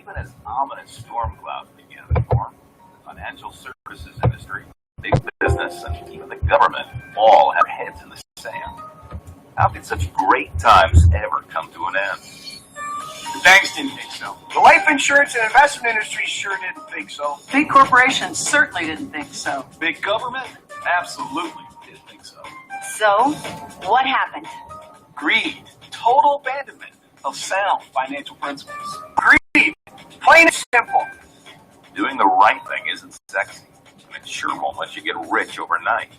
Even as ominous storm clouds began to form, the financial services industry, big business, and even the government all have heads in the sand. How could such great times ever come to an end? The banks didn't think so. The life insurance and investment industry sure didn't think so. Big corporations certainly didn't think so. Big government absolutely didn't think so. So, what happened? Greed. Total abandonment of sound financial principles. Greed. Plain and simple. Doing the right thing isn't sexy, and it sure won't let you get rich overnight.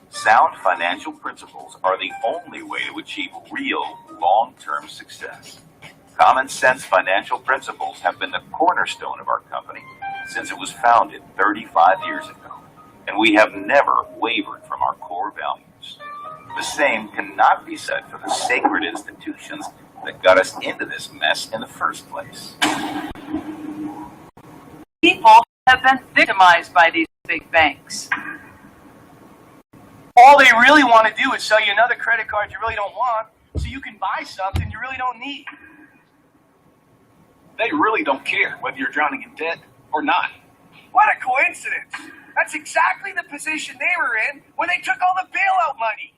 Sound financial principles are the only way to achieve real long-term success. Common sense financial principles have been the cornerstone of our company since it was founded 35 years ago, and we have never wavered from our core values. The same cannot be said for the sacred institutions that got us into this mess in the first place. People have been victimized by these big banks. All they really want to do is sell you another credit card you really don't want so you can buy something you really don't need. They really don't care whether you're drowning in debt or not. What a coincidence! That's exactly the position they were in when they took all the bailout money.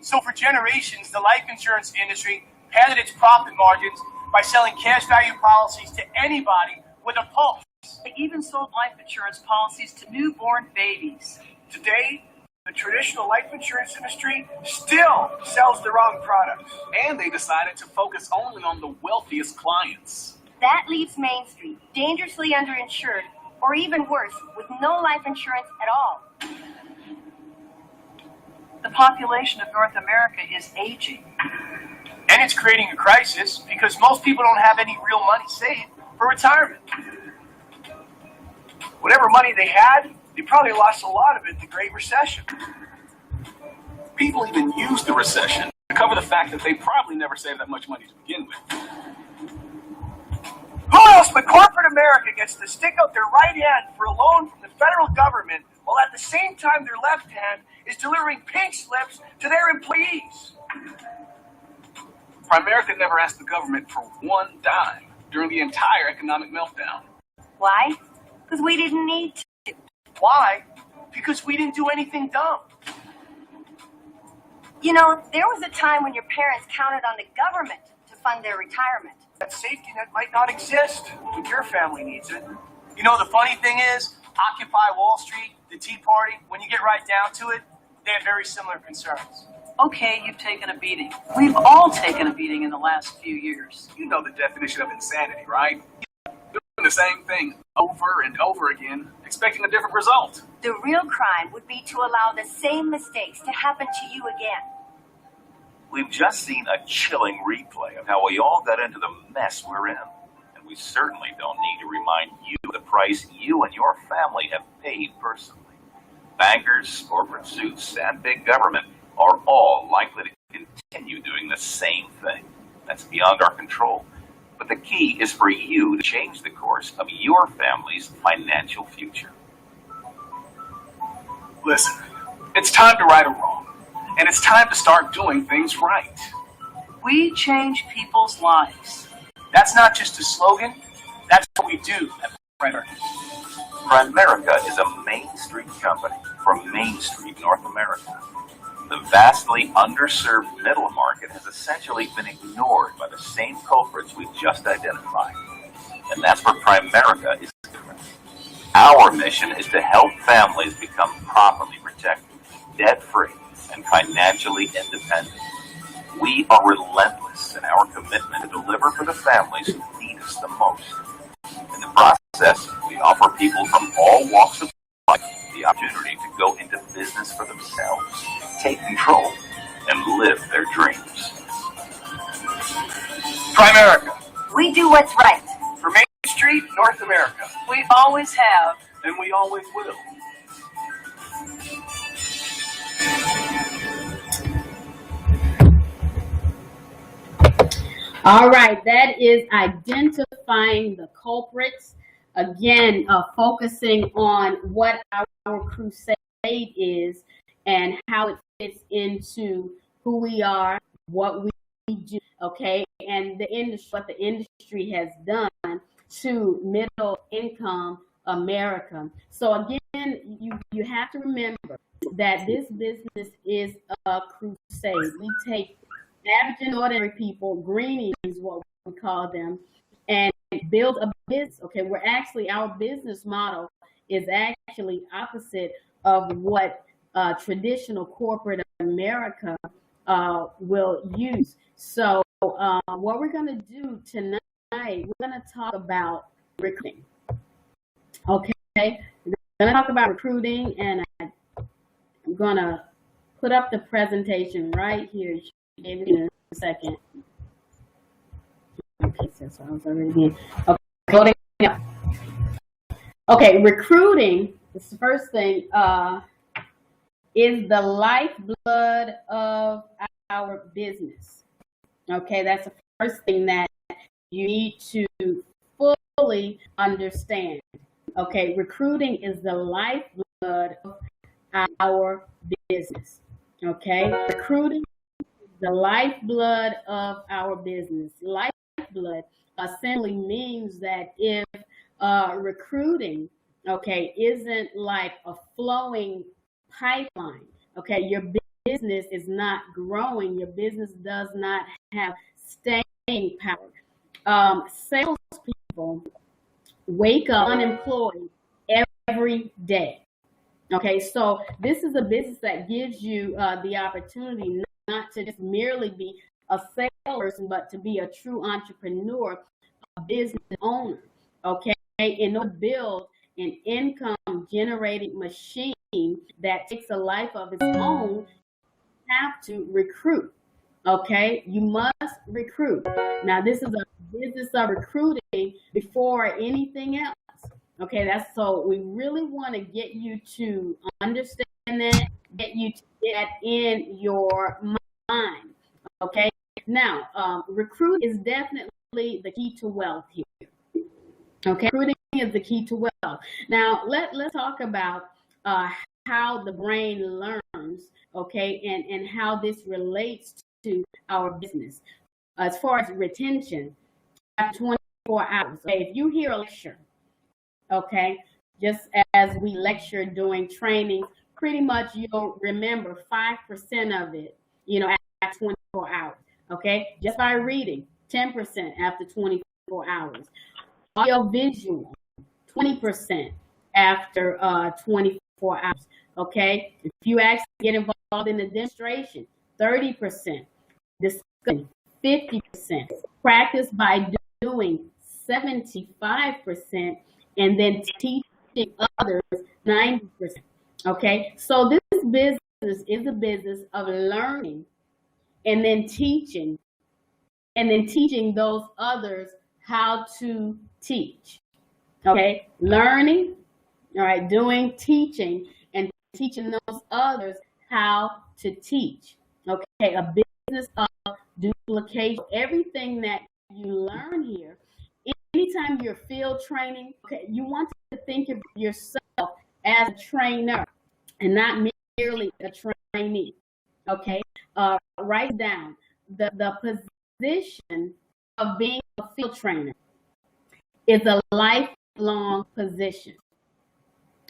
So for generations, the life insurance industry padded its profit margins by selling cash value policies to anybody with a pulse. They even sold life insurance policies to newborn babies. Today, the traditional life insurance industry still sells the wrong products. And they decided to focus only on the wealthiest clients. That leaves Main Street dangerously underinsured, or even worse, with no life insurance at all. The population of North America is aging. And it's creating a crisis because most people don't have any real money saved for retirement. Whatever money they had, they probably lost a lot of it in the Great Recession. People even used the recession to cover the fact that they probably never saved that much money to begin with. Who else but corporate America gets to stick out their right hand for a loan from the federal government while at the same time their left hand is delivering pink slips to their employees? Primerica never asked the government for one dime during the entire economic meltdown. Why? Because we didn't need to. Why? Because we didn't do anything dumb. You know, there was a time when your parents counted on the government to fund their retirement. That safety net might not exist when your family needs it. You know, the funny thing is, Occupy Wall Street, the Tea Party, when you get right down to it, they have very similar concerns. Okay, you've taken a beating. We've all taken a beating in the last few years. You know the definition of insanity, right? Doing the same thing over and over again, expecting a different result. The real crime would be to allow the same mistakes to happen to you again. We've just seen a chilling replay of how we all got into the mess we're in. And we certainly don't need to remind you the price you and your family have paid personally. Bankers, corporate suits, and big government are all likely to continue doing the same thing. That's beyond our control. But the key is for you to change the course of your family's financial future. Listen, it's time to right a wrong, and it's time to start doing things right. We change people's lives. That's not just a slogan, that's what we do at Primerica. Primerica is a Main Street company for Main Street, North America. The vastly underserved middle market has essentially been ignored by the same culprits we just identified. And that's where Primerica is different. Our mission is to help families become properly protected, debt-free, and financially independent. We are relentless in our commitment to deliver for the families who need us the most. In the process, we offer people from all walks of life the opportunity to go into business for themselves, take control, and live their dreams. Primerica, We do what's right. for Main Street, North America, We always have. and we always will. All right, that is identifying the culprits. Again, focusing on what our crusade is and how it fits into who we are, what we do, okay, and what the industry has done to middle income America. So again, you have to remember that this business is a crusade. We take average and ordinary people, greenies, what we call them, and build a business. Okay, our business model is actually opposite of what traditional corporate America will use. So what we're going to do tonight, we're going to talk about recruiting. Okay, we're going to talk about recruiting, and I'm going to put up the presentation right here. Give me a second. Okay, so I was already in. Okay, okay, recruiting, this is the first thing, is the lifeblood of our business. Okay, that's the first thing that you need to fully understand. Okay, recruiting is the lifeblood of our business. Okay, recruiting is the lifeblood of our business. Lifeblood simply means that if recruiting, okay, isn't like a flowing pipeline, okay, your business is not growing, your business does not have staying power. Salespeople wake up unemployed every day. Okay, so this is a business that gives you the opportunity not to just merely be a salesperson, but to be a true entrepreneur, a business owner. Okay, in order to build an income generating machine that takes a life of its own, you have to recruit. Okay, you must recruit. Now, this is a business of recruiting before anything else. Okay, that's so we really want to get you to understand that, get you to get that in your mind. Okay, now recruiting is definitely the key to wealth here. Okay, recruiting is the key to wealth. Now, let's talk about how the brain learns. Okay, and how this relates to our business. As far as retention, after 24 hours. Okay, if you hear a lecture, okay, just as we lecture doing training, pretty much you'll remember 5% of it, after 24 hours. Okay, just by reading, 10% after 24 hours. Audio visual, 20% after 24 hours. Okay, if you actually get involved in the demonstration, 30%. Discussion, 50%. Practice by doing, 75%. And then teaching others, 90%. Okay, so this business is a business of learning and then teaching those others how to teach. Okay, learning, all right, doing, teaching, and teaching those others how to teach. Okay, a business of duplication. Everything that you learn here, anytime you're field training, okay, you want to think of yourself as a trainer and not merely a trainee. Okay, write down the position of being a field trainer is a lifelong position.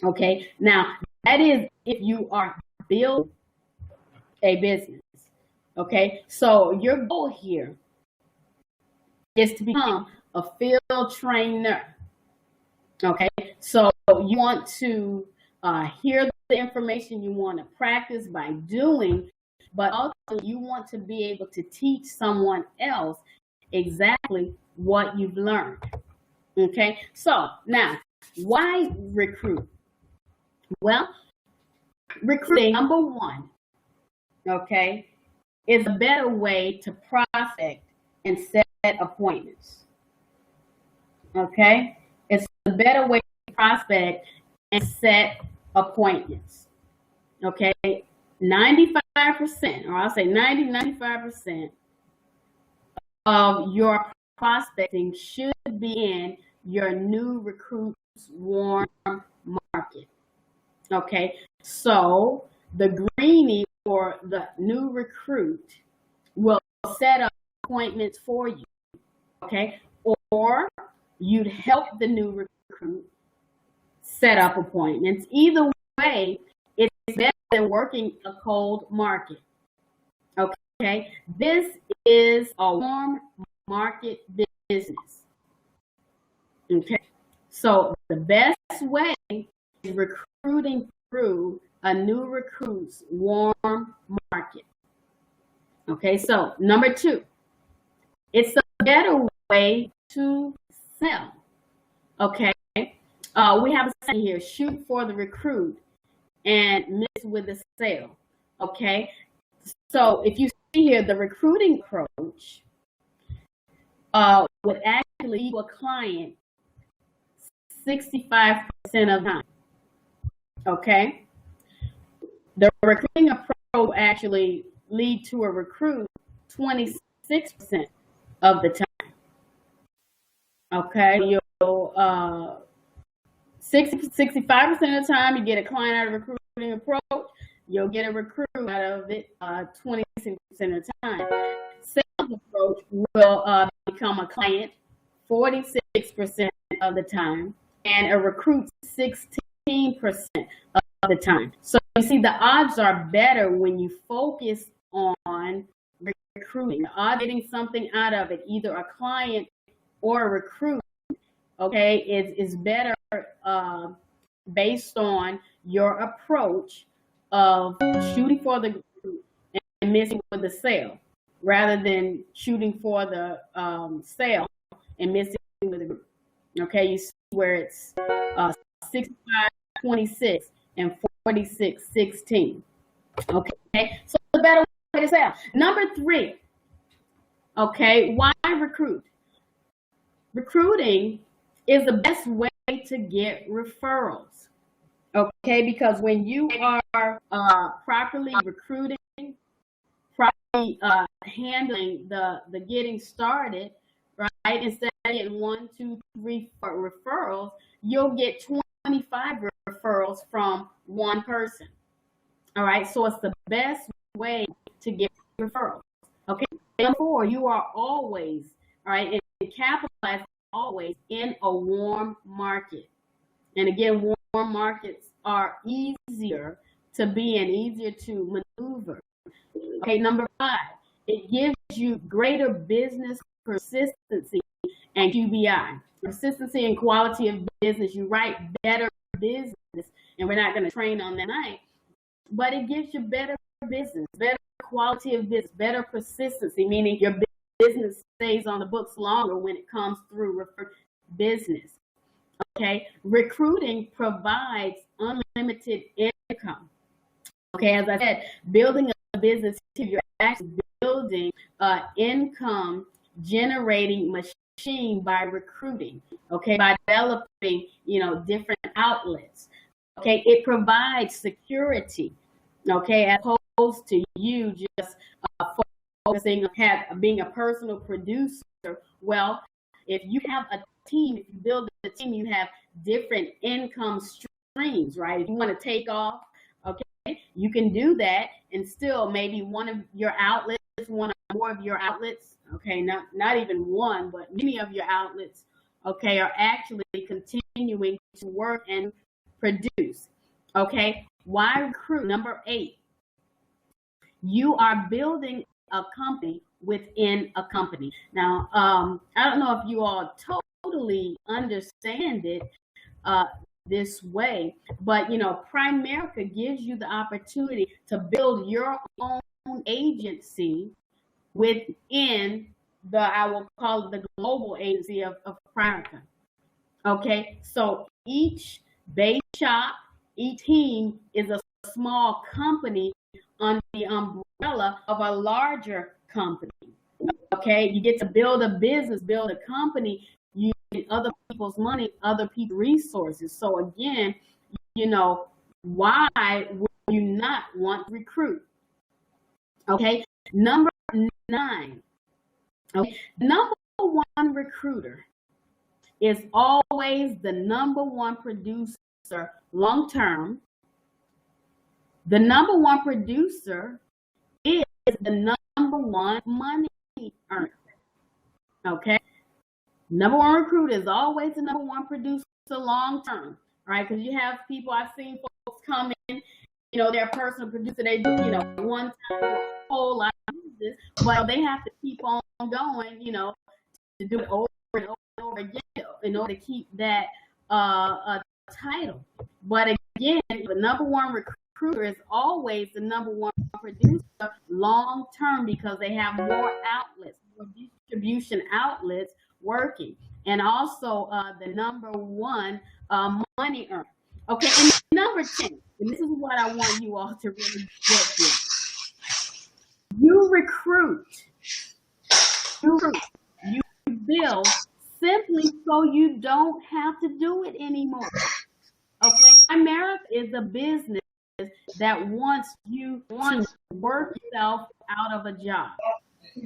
Okay, now that is if you are building a business. Okay, so your goal here is to become a field trainer. Okay, so you want to hear the information, you want to practice by doing, but also you want to be able to teach someone else exactly what you've learned. Okay, so now, why recruit? Well, recruiting, number one, okay, is a better way to prospect and set appointments. Okay, it's a better way to prospect and set appointments. Okay, 95%, or I'll say 95% of your prospecting should be in your new recruits warm market. Okay, so the greenie or the new recruit will set up appointments for you, okay? Or you'd help the new recruit set up appointments. Either way, it's better than working a cold market, okay? This is a warm market business, okay? So the best way is recruiting through a new recruit's warm market. Okay, so number 2, it's a better way to sell. Okay, we have a saying here: shoot for the recruit and miss with the sale. Okay, so if you see here, the recruiting approach would actually equal a client 65% of the time. Okay, the recruiting approach actually lead to a recruit 26% of the time. Okay, you'll 65% of the time you get a client out of recruiting approach, you'll get a recruit out of it 26% of the time. Sales approach will become a client 46% of the time, and a recruit 16% of the time. So you see, the odds are better when you focus on recruiting. The odds of getting something out of it, either a client or a recruit, okay, is better based on your approach of shooting for the recruit and missing with the sale, rather than shooting for the sale and missing with the group. Okay, you see where it's 65-26 and 46-16. Okay, so it's a better way to sell. Number 3, okay, why recruit? Recruiting is the best way to get referrals. Okay, because when you are properly recruiting, properly handling the getting started, right? Instead of getting 1, 2, 3, 4 referrals, you'll get 25 referrals from one person. All right, so it's the best way to get referrals. Okay, number 4, you are always, all right, and capitalize always in a warm market. And again, warm markets are easier to be in, easier to maneuver. Okay, number 5, it gives you greater business persistency and QBI. Consistency and quality of business. You write better business, and we're not going to train on that tonight, but it gives you better business, better quality of business, better persistency, meaning your business stays on the books longer when it comes through business. Okay, recruiting provides unlimited income. Okay, as I said, building a business, you're actually building an income generating machine by recruiting. Okay, by developing, different outlets. Okay, it provides security. Okay, as opposed to you just focusing on being a personal producer. Well, if you have a team, if you build a team, you have different income streams, right? If you want to take off, okay, you can do that, and still maybe one of your outlets, one or more of your outlets, okay, not even one, but many of your outlets, okay, are actually continuing to work and produce. Okay, why recruit? Number 8, you are building a company within a company. Now, I don't know if you all totally understand it this way, but Primerica gives you the opportunity to build your own agency within I will call it the global agency of Primerica. Okay, so each base shop, each team is a small company under the umbrella of a larger company. Okay, you get to build a business, build a company, you get other people's money, other people's resources. So again, why would you not want to recruit? Okay, number 9. Okay, number 1 recruiter is always the number 1 producer long term. The number 1 producer is the number 1 money earner. Okay. Number one recruiter is always the number one producer long term, right? Because you have people, I've seen folks come in, they're a personal producer, they do, one time whole lot of this, but they have to keep on going, to do it over and over and over again in order to keep that title. But again, the number one recruiter is always the number one producer long term because they have more outlets, more distribution outlets working, and also the number one money earner. Okay, and number 10, and this is what I want you all to really get here. You recruit, you build simply so you don't have to do it anymore. Okay, Primerica is a business that wants you to work yourself out of a job.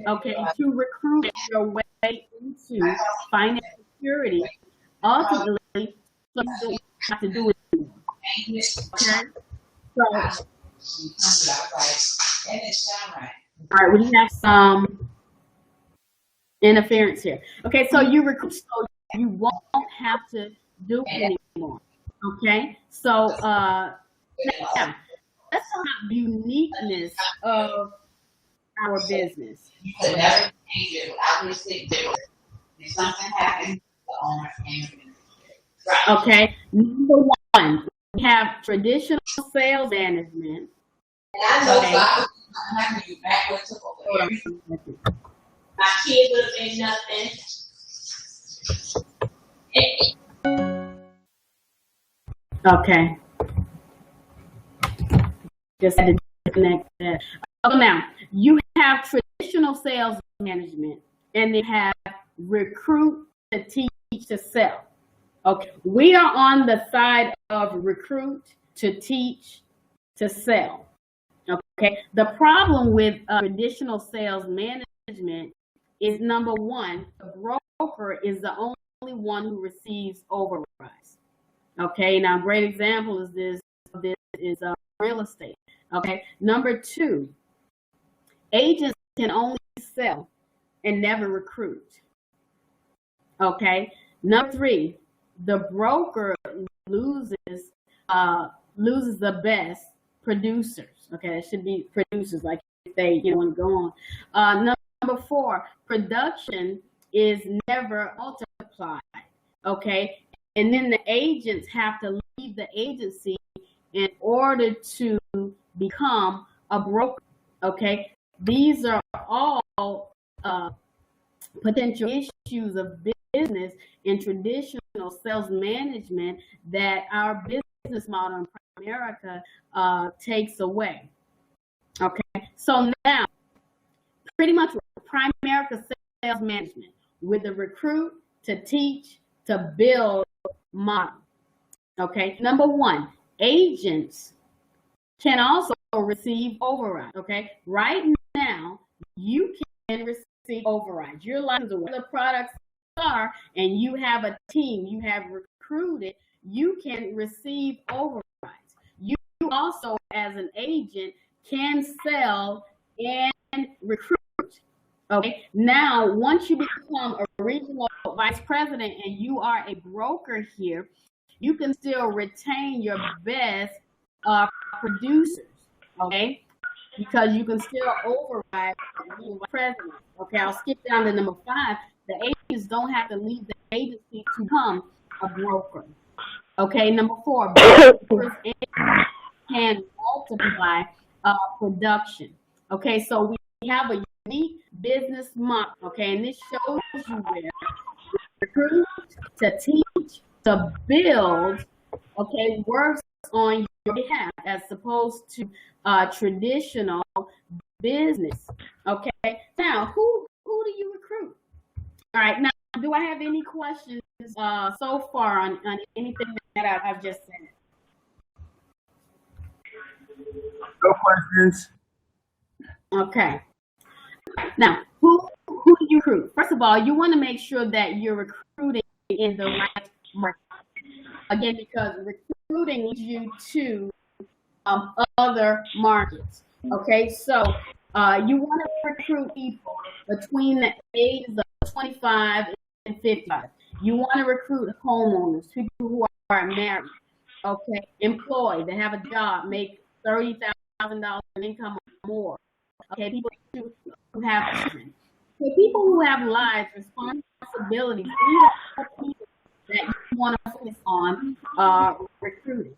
Okay, to recruit your way into financial security, ultimately, so you don't have to do it anymore. Okay, so, all right, we have some interference here. Okay, so you recruit so you won't have to do it anymore. Okay, so yeah, that's the uniqueness of our business. You could never change it. Obviously, if something happens, the owner can. Okay, number one, we have traditional sales management. And I know God was having you backwards took over everything. My kid would have been nothing. Okay. Just had to disconnect that. So now, you have traditional sales management, and they have recruit to teach to sell. Okay, we are on the side of recruit to teach to sell. Okay, the problem with traditional sales management is, number one, the broker is the only one who receives overrides. Okay, now a great example is this is real estate. Okay, number two, agents can only sell and never recruit. Okay, number three, the broker loses the best producers. Okay, it should be producers, like if they want to go on. Number four, production is never multiplied. Okay, and then the agents have to leave the agency in order to become a broker. Okay, these are all potential issues of business in traditional sales management that our business model in Primerica takes away. Okay, so now pretty much Primerica sales management with the recruit to teach to build model. Okay, number one, agents can also receive override. Okay, right now you can receive overrides. You're licensed with the products are, and you have a team, you have recruited, you can receive overrides. You also, as an agent, can sell and recruit. Okay, now once you become a regional vice president and you are a broker here, you can still retain your best producers. Okay, because you can still override the president. Okay, I'll skip down to number 5. The agents don't have to leave the agency to become a broker. Okay, number 4, brokers can multiply production. Okay, so we have a unique business model. Okay, and this shows you where recruit to teach to build. Okay, works on your behalf as opposed to traditional business. Okay, now who do you recruit? All right, now do I have any questions so far on anything that I've just said? No questions. Okay. Now, who do you recruit? First of all, you want to make sure that you're recruiting in the right market. Again, because recruiting leads you to other markets. Okay, so you want to recruit people between the ages of 25 and 55. You want to recruit homeowners, people who are married, okay, employed, that have a job, make $30,000 in income or more. Okay, people who have children. So people who have lives, responsibilities, these are people that you want to focus on recruiting.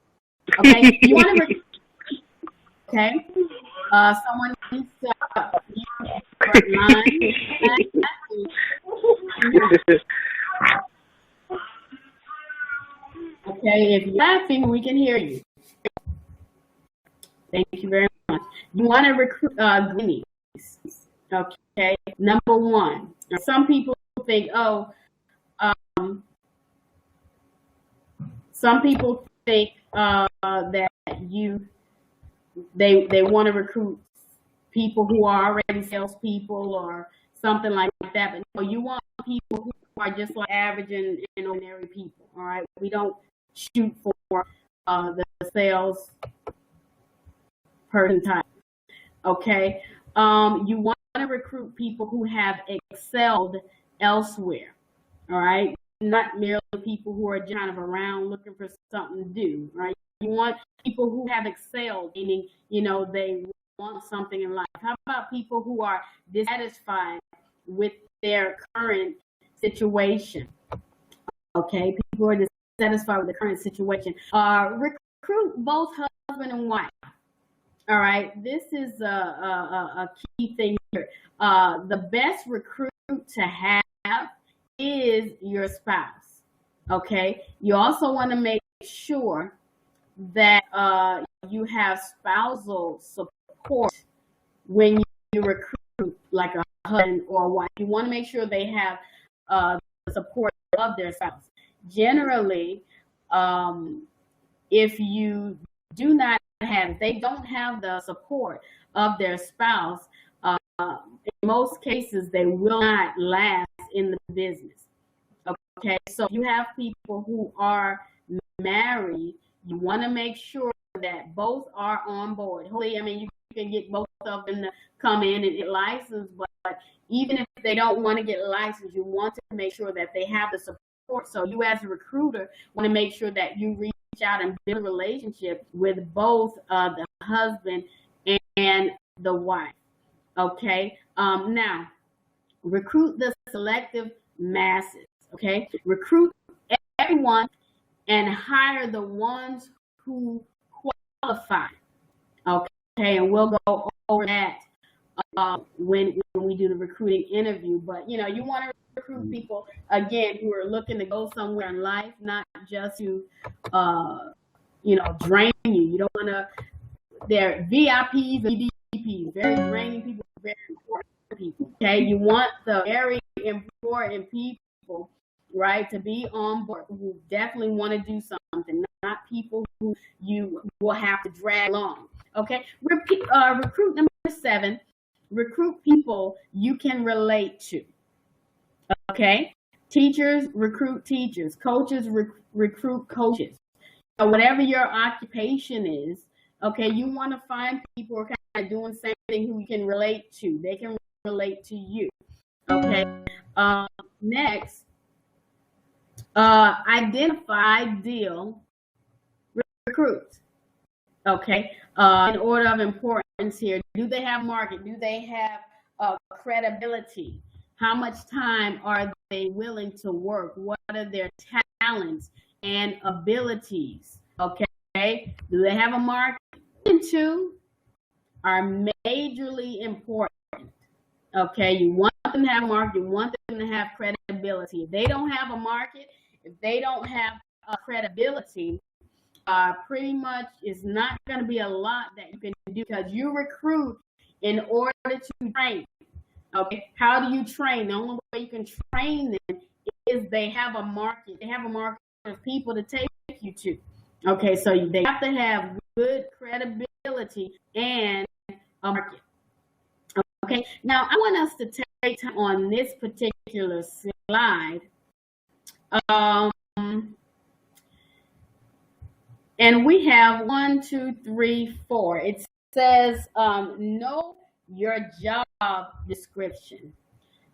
Okay, you want to recruit. Okay, someone needs to line. Okay, if you're laughing, we can hear you. Thank you very much. You want to recruit greenies. Okay, number one. Some people think, some people think that they want to recruit people who are already salespeople or something like that. But no, you want people who are just like average and ordinary people. All right, we don't shoot for the sales person type. Okay, you want to recruit people who have excelled elsewhere. All right, not merely people who are just kind of around looking for something to do. Right, you want people who have excelled, meaning they want something in life. How about people who are dissatisfied with their current situation? Okay, people who are dissatisfied with the current situation. Recruit both husband and wife. All right, this is a key thing here. The best recruit to have is your spouse. Okay, you also want to make sure that you have spousal support when you recruit, like a husband or a wife. You want to make sure they have the support of their spouse. Generally, if you do not have, they don't have the support of their spouse, in most cases, they will not last in the business. Okay, so you have people who are married, you want to make sure that both are on board. Hopefully, you can get both of them to come in and get licensed, but even if they don't want to get licensed, you want to make sure that they have the support. So you as a recruiter want to make sure that you reach out and build a relationship with both the husband and the wife. Okay, now recruit the selective masses. Okay, recruit everyone and hire the ones who qualify. Okay, and we'll go over that when we do the recruiting interview. But you want to recruit people again who are looking to go somewhere in life, not just to drain you. You don't want to. They're VIPs and VDPs, very draining people, very important people. Okay, you want the very important people, right, to be on board, who definitely want to do something, not people who you will have to drag along. Okay, recruit number 7. Recruit people you can relate to. Okay, teachers recruit teachers, coaches recruit coaches. So whatever your occupation is, okay, you want to find people who are kind of doing the same thing who you can relate to. They can relate to you. Okay, next, identify ideal recruits. Okay, in order of importance here, do they have market? Do they have credibility? How much time are they willing to work? What are their talents and abilities? Okay, do they have a market? And 2 are majorly important. Okay, you want them to have a market, you want them to have credibility. If they don't have a market, if they don't have credibility, pretty much it's not going to be a lot that you can do, because you recruit in order to train. Okay, how do you train? The only way you can train them is they have a market. They have a market of people to take you to. Okay, so they have to have good credibility and a market. Okay, now I want us to take time on this particular slide. And we have 1, 2, 3, 4. It says, know your job description.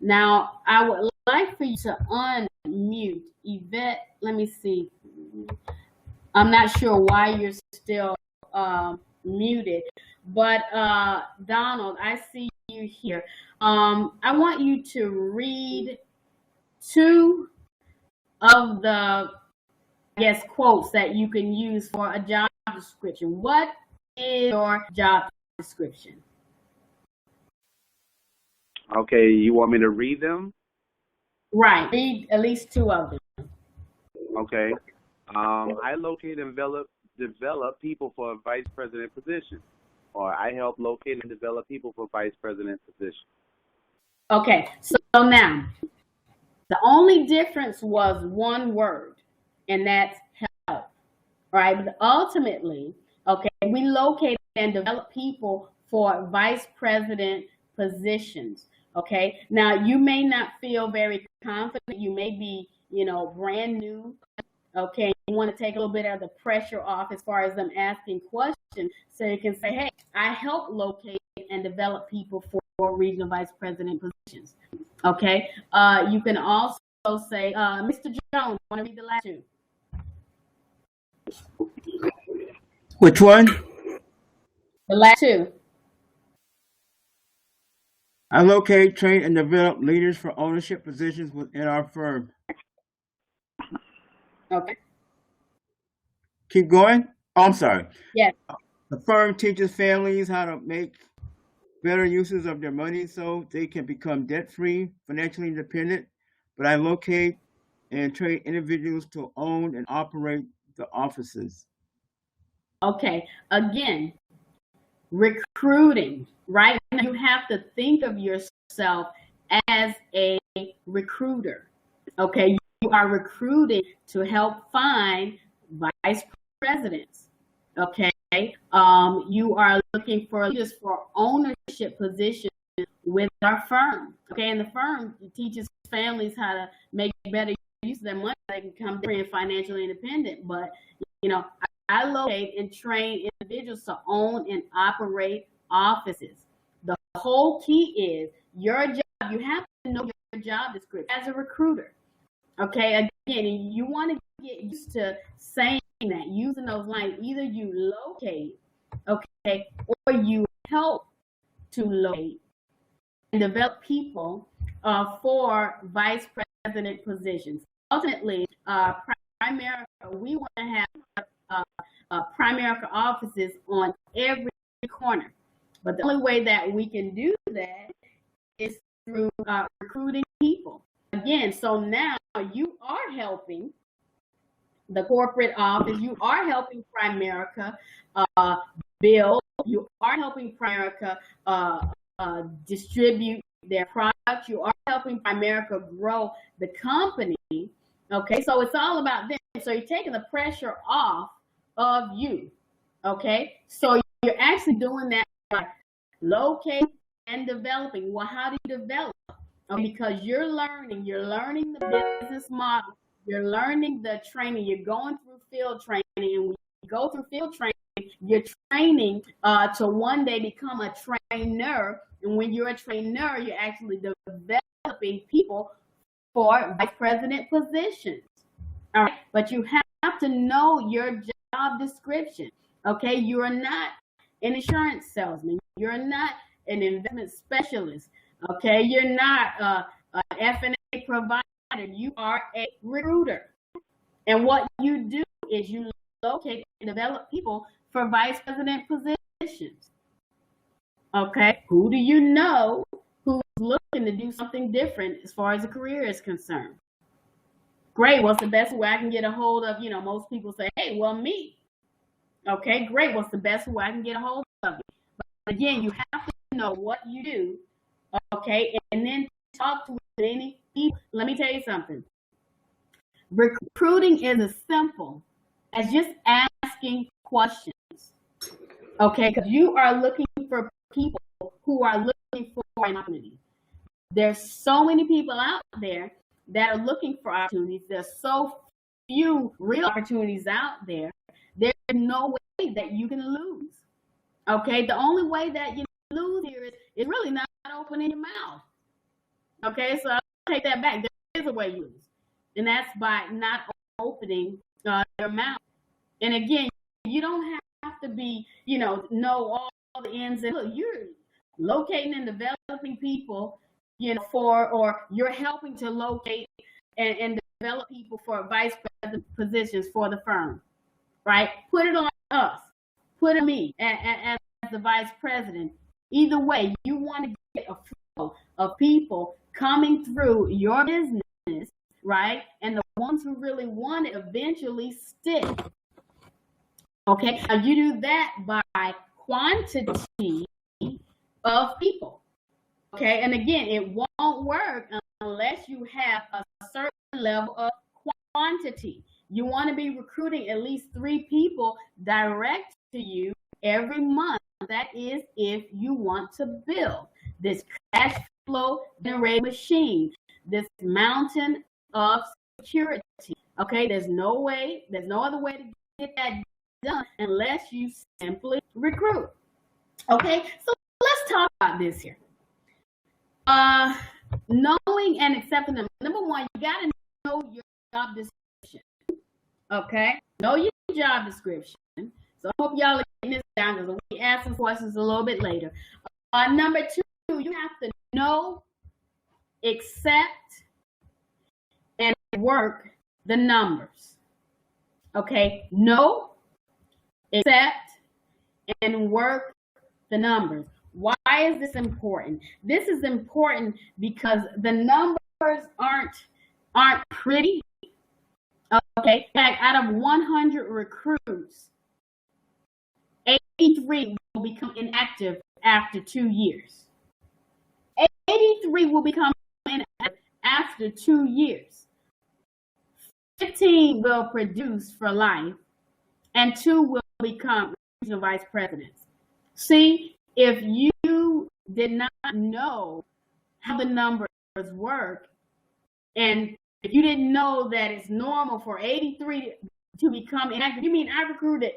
Now, I would like for you to unmute. Yvette, let me see. I'm not sure why you're still muted, but Donald, I see you here. I want you to read two of the, I guess, quotes that you can use for a job description. What is your job description? Okay, you want me to read them? Right, read at least two of them. Okay. I locate and develop people for a vice president position, or I help locate and develop people for vice president position. Okay, so now the only difference was one word, and that's help, right? But ultimately, okay, we locate and develop people for vice president positions. Okay, now you may not feel very confident. You may be, brand new. Okay, you want to take a little bit of the pressure off as far as them asking questions, so you can say, hey, I help locate and develop people for regional vice president positions. Okay, you can also say, Mr. Jones, want to read the last two? Which one? The last two. I locate, train, and develop leaders for ownership positions within our firm. Okay. Keep going. Oh, I'm sorry. Yes. The firm teaches families how to make better uses of their money so they can become debt-free, financially independent. But I locate and train individuals to own and operate the offices. Okay. Again, recruiting, right? You have to think of yourself as a recruiter. Okay. You are recruiting to help find vice presidents. Okay. You are looking for leaders for ownership positions with our firm. Okay. And the firm teaches families how to make better use of their money. They can become free and financially independent. But, I locate and train individuals to own and operate offices. The whole key is your job. You have to know your job description as a recruiter. Okay, again, you want to get used to saying that, using those lines. Either you locate, okay, or you help to locate and develop people for vice president positions. Ultimately, Primerica, we want to have Primerica offices on every corner. But the only way that we can do that is through recruiting people. Again, so now you are helping the corporate office, you are helping Primerica build, you are helping Primerica distribute their products, you are helping Primerica grow the company. Okay, so it's all about them. So you're taking the pressure off of you. Okay, so you're actually doing that by locating and developing. Well, how do you develop? Because you're learning the business model, you're learning the training, you're going through field training, and when you go through field training, you're training to one day become a trainer, and when you're a trainer, you're actually developing people for vice president positions. All right, but you have to know your job description. Okay, you are not an insurance salesman, you're not an investment specialist. Okay, you're not an F&A provider. You are a recruiter. And what you do is you locate and develop people for vice president positions. Okay, who do you know who's looking to do something different as far as a career is concerned? Great, what's the best way I can get a hold of, most people say, hey, well, me. Okay, great, what's the best way I can get a hold of you? But again, you have to know what you do. Okay, and then talk to any people. Let me tell you something. Recruiting is as simple as just asking questions. Okay, because you are looking for people who are looking for an opportunity. There's so many people out there that are looking for opportunities. There's so few real opportunities out there. There's no way that you can lose. Okay, the only way that you lose here is really not opening your mouth. Okay, so I'll take that back. is a way you lose, and that's by not opening your mouth. And again, you don't have to be, know all the ins and outs. You're locating and developing people, or you're helping to locate and develop people for vice president positions for the firm, right? Put it on us. Put it on me as the vice president. Either way, you want to get a flow of people coming through your business, right? And the ones who really want it eventually stick. Okay, now you do that by quantity of people. Okay, and again, it won't work unless you have a certain level of quantity. You want to be recruiting at least 3 people direct to you every month. That is, if you want to build this cash flow generating machine, this mountain of security. Okay, there's no other way to get that done unless you simply recruit. Okay, so let's talk about this here. Knowing and accepting them. Number one, you got to know your job description. Okay, know your job description. So I hope y'all are getting this down because we'll be asking questions a little bit later. Number 2, you have to know, accept, and work the numbers. Okay, know, accept, and work the numbers. Why is this important? This is important because the numbers aren't pretty. Okay, in fact, out of 100 recruits, 83 will become inactive after 2 years. 83 will become inactive after 2 years. 15 will produce for life, and 2 will become regional vice presidents. See, if you did not know how the numbers work, and if you didn't know that it's normal for 83 to become inactive, you mean I recruited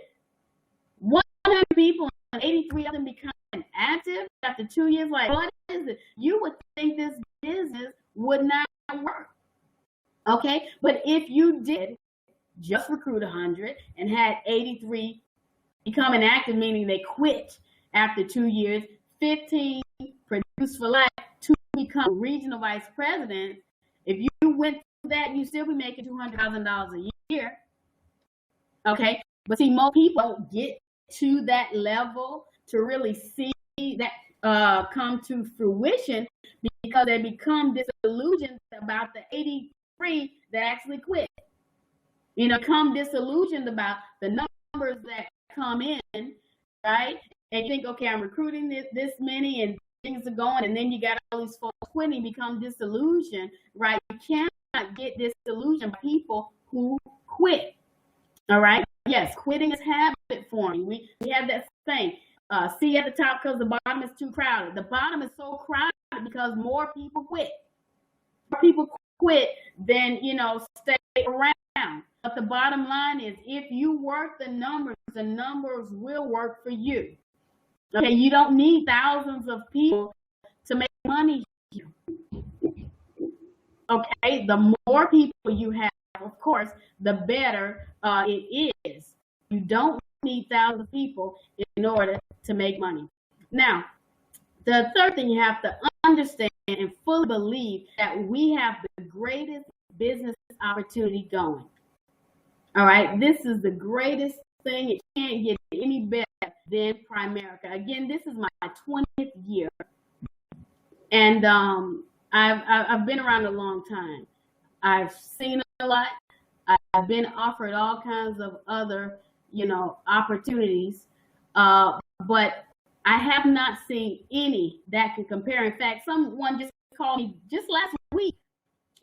100 people and 83 of them become inactive after 2 years? Like, what is it? You would think this business would not work. Okay, but if you did just recruit 100 and had 83 become inactive, meaning they quit after 2 years, 15 produce for life, 2 become regional vice presidents. If you went through that, you still be making $200,000 a year. Okay, but see, most people don't get to that level to really see that come to fruition because they become disillusioned about the 83 that actually quit. Become disillusioned about the numbers that come in, right? And you think, okay, I'm recruiting this many and things are going, and then you got all these folks quitting, become disillusioned, right? You cannot get disillusioned by people who quit. All right? Yes, quitting is habit forming. We have that saying, see at the top because the bottom is too crowded. The bottom is so crowded because more people quit. More people quit than, stay around. But the bottom line is, if you work the numbers will work for you. Okay, you don't need thousands of people to make money here. Okay, the more people you have, of course, the better it is. You don't need thousands of people in order to make money. Now, the third thing you have to understand and fully believe that we have the greatest business opportunity going. All right, this is the greatest thing. It can't get any better than Primerica. Again, this is my 20th year, and I've been around a long time. I've seen a lot. I've been offered all kinds of other, opportunities, but I have not seen any that can compare. In fact, someone just called me just last week,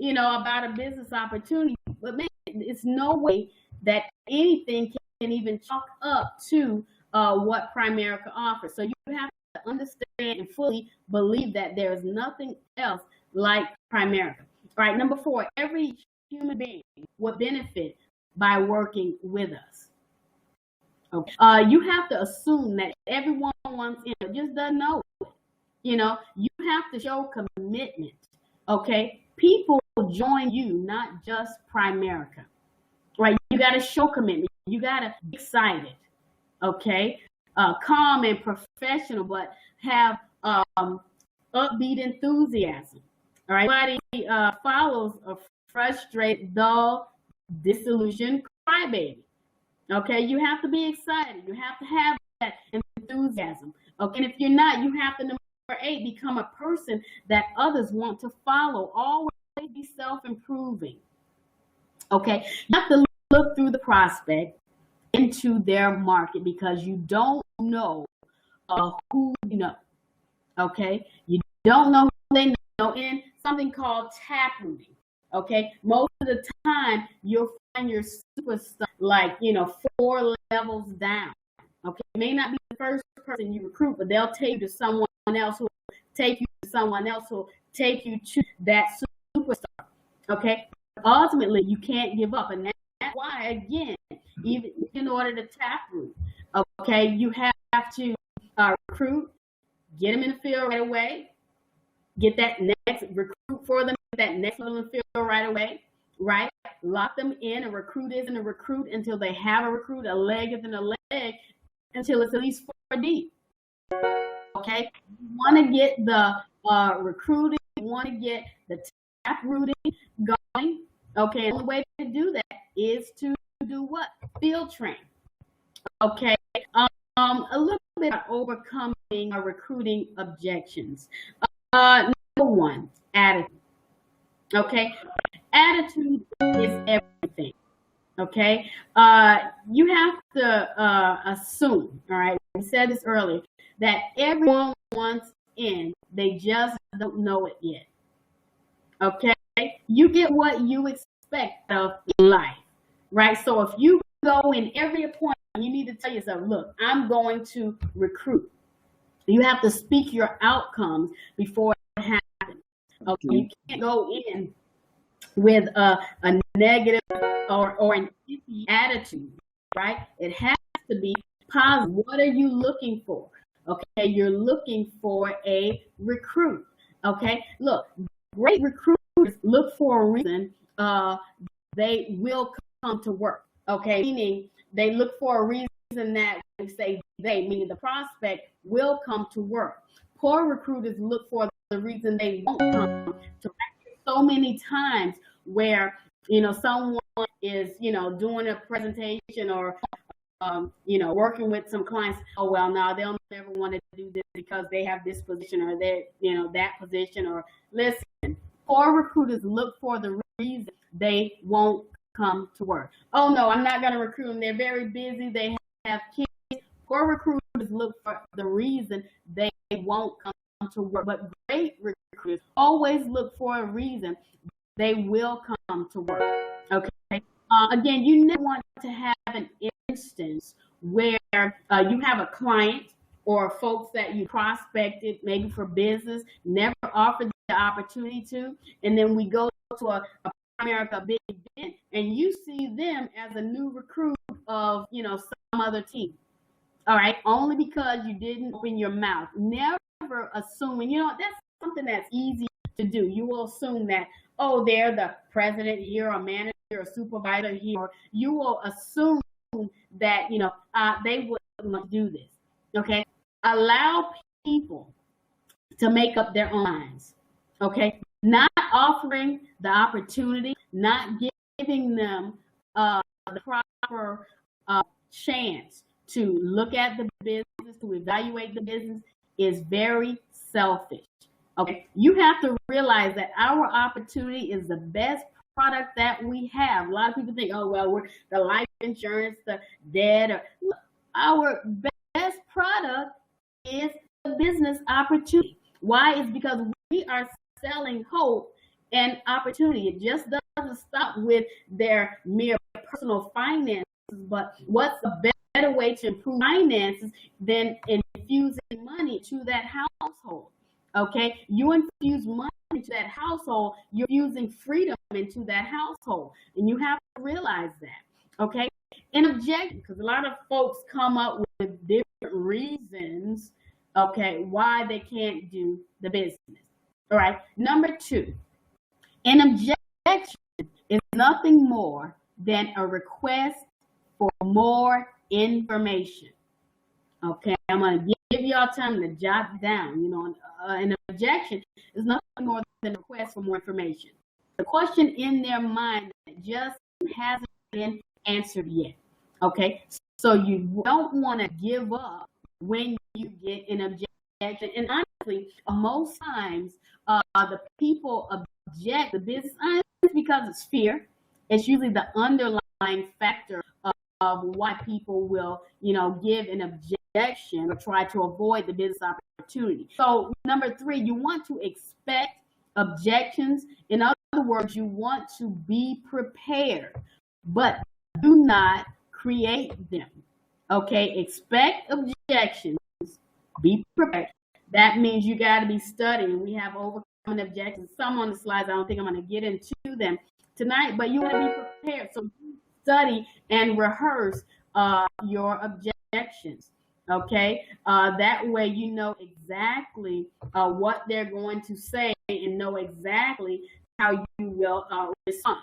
about a business opportunity, but man, it's no way that anything can even chalk up to what Primerica offers. So you have to understand and fully believe that there is nothing else like Primerica. All right, number 4, every human being would benefit by working with us. Okay. You have to assume that everyone wants in, just doesn't know it. You have to show commitment, okay, people join you, not just Primerica, right? You got to show commitment. You got to be excited, okay? Calm and professional, but have upbeat enthusiasm, all right? Nobody follows a frustrated, dull, disillusioned crybaby, okay? You have to be excited. You have to have that enthusiasm, okay? And if you're not, you have to, number 8, become a person that others want to follow. Always be self-improving, okay? You have to look through the prospect into their market because you don't know who you know, okay? You don't know who they know in something called taprooting, okay? Most of the time, you'll find your superstar like, 4 levels down, okay? It may not be the first person you recruit, but they'll take you to someone else who will take you to someone else who will take you to that superstar, okay? Ultimately, you can't give up, and that's why, again, even in order to taproot, okay, you have to recruit, get them in the field right away, get that next recruit for them, get that next level in the field right away, right? Lock them in. A recruit isn't a recruit until they have a recruit. A leg isn't a leg until it's at least 4 deep. Okay, you want to get the recruiting, you want to get the taprooting going. Okay, and the only way to do that is to do what? Field train. Okay, a little bit about overcoming our recruiting objections. Number 1, attitude. Okay, attitude is everything. Okay, you have to assume, all right, we said this earlier, that everyone wants in, they just don't know it yet. Okay, you get what you expect of life, right? So if you go in every appointment, you need to tell yourself, look, I'm going to recruit. You have to speak your outcomes before it happens. Okay, you can't go in with a negative or an iffy attitude, right? It has to be positive. What are you looking for? Okay, you're looking for a recruit. Okay, look, great recruiters look for a reason they will come to work. Okay, meaning they look for a reason that when they say they, meaning the prospect, will come to work. Poor recruiters look for the reason they won't come to work. So many times where, someone is, doing a presentation or, working with some clients. Oh, well, no, they'll never want to do this because they have this position or they're, that position. Or listen, poor recruiters look for the reason they won't come to work. Oh, no, I'm not going to recruit them. They're very busy. They have kids. Poor recruiters look for the reason they won't come to work. But great recruiters always look for a reason they will come to work. Okay. Again, you never want to have an instance where you have a client or folks that you prospected maybe for business, never offered the opportunity to, and then we go to a Primerica big event and you see them as a new recruit of, some other team. All right, only because you didn't open your mouth. Never assuming, that's something that's easy to do. You will assume that, oh, they're the president here, or manager, or supervisor here. You will assume that, they wouldn't do this. Okay, allow people to make up their own minds. Okay, not offering the opportunity, not giving them the proper chance to look at the business, to evaluate the business, is very selfish. Okay, you have to realize that our opportunity is the best product that we have. A lot of people think, oh, well, we're the life insurance, the debt. Our best product is the business opportunity. Why? It's because we are selling hope and opportunity. It just doesn't stop with their mere personal finances, but what's a better way to improve finances than infusing money to that household? Okay, you infuse money into that household, you're using freedom into that household, and you have to realize that. Okay, and objection, because a lot of folks come up with different reasons, okay, why they can't do the business. All right, number 2, An objection is nothing more than a request for more information. Okay, I'm going to give y'all time to jot down. An objection is nothing more than a request for more information. The question in their mind that just hasn't been answered yet. Okay, so you don't want to give up when you get an objection. And honestly, most times the people object the business because it's fear. It's usually the underlying factor of why people will, give an objection or try to avoid the business opportunity. So number 3, you want to expect objections. In other words, you want to be prepared, but do not create them. Okay, expect objections, be prepared. That means you got to be studying. We have overcoming objections. Some on the slides, I don't think I'm going to get into them tonight, but you want to be prepared. So study and rehearse your objections. Okay, that way you know exactly what they're going to say and know exactly how you will respond.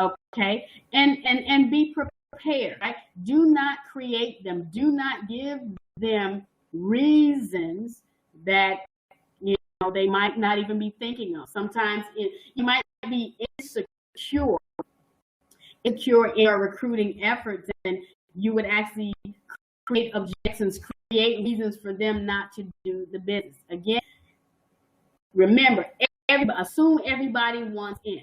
Okay, and be prepared. Right? Do not create them. Do not give them reasons that they might not even be thinking of. Sometimes you might be insecure in your recruiting efforts, and you would actually create objections, create reasons for them not to do the business. Again, remember, assume everybody wants in.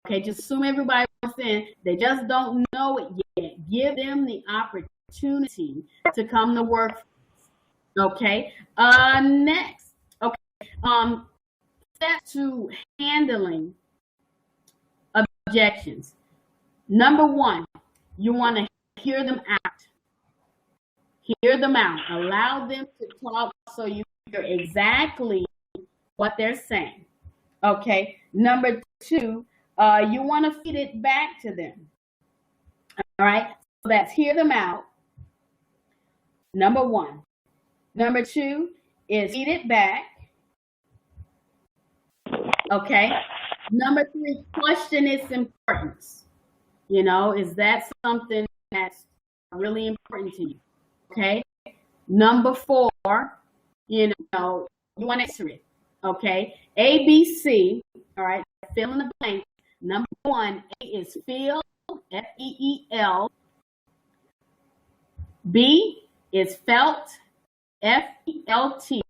Okay, just assume everybody wants in. They just don't know it yet. Give them the opportunity to come to work. Okay, next. Okay, step 2, handling objections. Number 1, you want to hear them out. Hear them out. Allow them to talk so you hear exactly what they're saying. Okay. Number 2, you want to feed it back to them. All right. So that's hear them out. Number 1. Number 2 is feed it back. Okay. Number 3, question its importance. Is that something that's really important to you? Okay. Number 4, you want to answer it. Okay. A, B, C. All right. Fill in the blank. Number 1, A is feel, F-E-E-L. B is felt, F-E-L-T.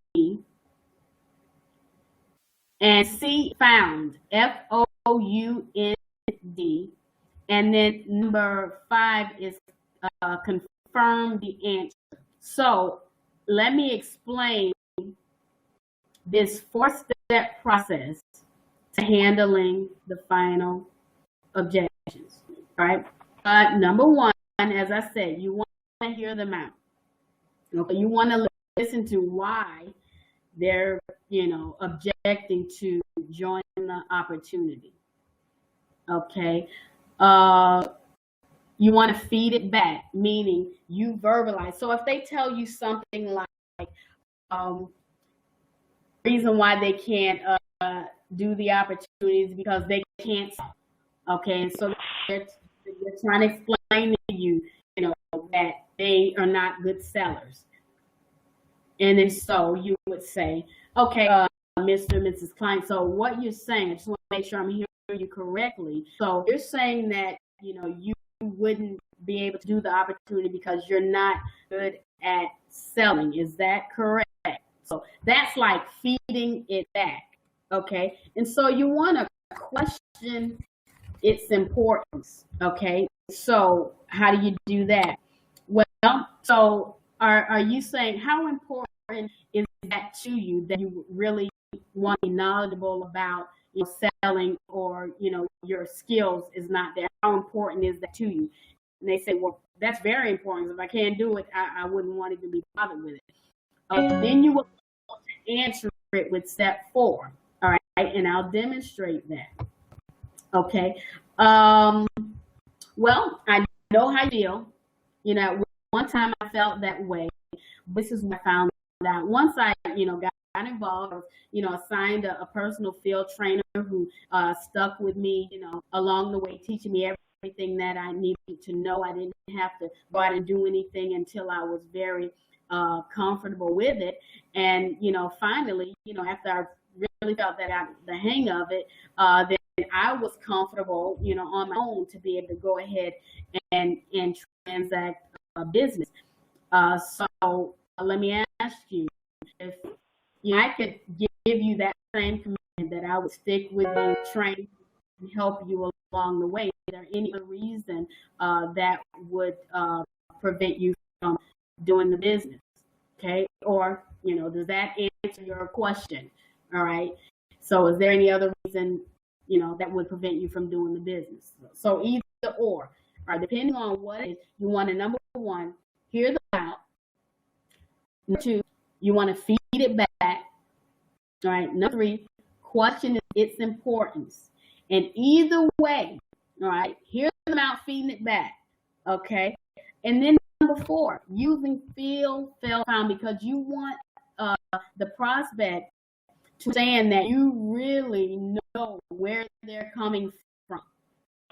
And C, found, F-O-U-N-D. And then number 5 is confirm the answer. So let me explain this 4-step process to handling the final objections. All right. Number 1, as I said, you want to hear them out. Okay. You want to listen to why they're, objecting to join the opportunity. Okay. You want to feed it back, meaning you verbalize. So if they tell you something like, reason why they can't do the opportunities because they can't. Okay, and so they're trying to explain to you, that they are not good sellers. And then so you would say, okay, Mr. and Mrs. Klein, so what you're saying, I just want to make sure I'm hearing you correctly. So you're saying that, you wouldn't be able to do the opportunity because you're not good at selling. Is that correct? So that's like feeding it back. Okay. And so you want to question its importance. Okay. So how do you do that? Well, so are you saying how important is that to you that you really want to be knowledgeable about selling, or your skills is not there? How important is that to you? And they say, well, that's very important. If I can't do it, I wouldn't want to be bothered with it. Then you will answer it with step 4. All right, and I'll demonstrate that. Okay. Well, I know how you feel. One time I felt that way. This is what I found out. Once I, got involved. I was, assigned a personal field trainer who stuck with me, along the way, teaching me everything that I needed to know. I didn't have to go out and do anything until I was very comfortable with it. And, finally, after I really felt that I the hang of it, then I was comfortable, on my own to be able to go ahead and transact business. So let me ask you, if I could give you that same command that I would stick with you, train, and help you along the way, is there any other reason that would prevent you from doing the business? Okay, or does that answer your question? All right. So is there any other reason that would prevent you from doing the business? So either or. All right, depending on what it is, you want to, number one, hear the out. Number two, you want to feed it back. All right. Number three, question its importance. And either way, all right, hear them out, feeding it back. Okay. And then number four, using feel, found, because you want the prospect to understand that you really know where they're coming from.